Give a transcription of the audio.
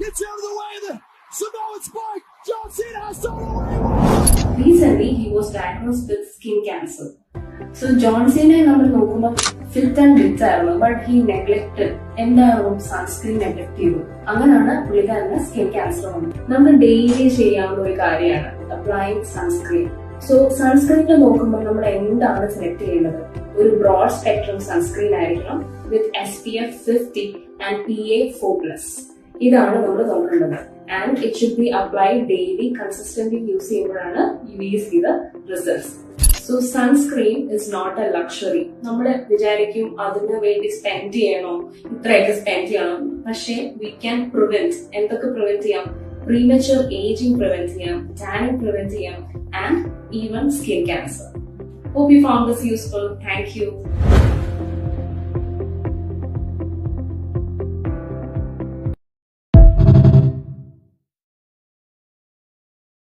gets out of the way of the Samoan Spike. John Cena has to away. Recently, he was diagnosed with skin cancer. So John Cena നമ്മൾ നോക്കുമ്പോൾ ഫിൽത്ത് and glitz ആയിരുന്നു, but he neglected എന്താകും sunscreen neglect ചെയ്തു. അങ്ങനെയാണ് പുള്ളിക്കാരന് skin cancer വന്നത്. നമ്മൾ daily ചെയ്യാവുന്ന ഒരു കാര്യമാണ് അപ്ലൈങ് സൺസ്ക്രീൻ. സോ സൺസ്ക്രീനിൽ നോക്കുമ്പോൾ നമ്മൾ എന്താണ് സെലക്ട് ചെയ്യേണ്ടത്? ഒരു ബ്രോഡ് സ്പെക്ട്രം സൺസ്ക്രീൻ ആയിരിക്കണം വിത്ത് SPF 50 ആൻഡ് PA4+. ഇതാണ് നമ്മൾ നോക്കേണ്ടത്. And it should be applied daily consistently use ചെയ്യുമ്പോഴാണ് you see the results. So sunscreen is not a luxury. നമ്മൾ വിചാരിക്കും അതിന് വേണ്ടി സ്പെൻഡ് ചെയ്യണോ, ഇത്രയൊക്കെ സ്പെൻഡ് ചെയ്യണം. പക്ഷേ വി ക്യാൻ പ്രിവെന്റ്. എന്തൊക്കെ പ്രിവെന്റ് ചെയ്യാം? പ്രീമച്വർ ഏജിംഗ് പ്രിവെന്റ് ചെയ്യാം, ടാനിങ് പ്രിവെന്റ് ചെയ്യാം, and even skin cancer. Hope you found this useful. Thank you.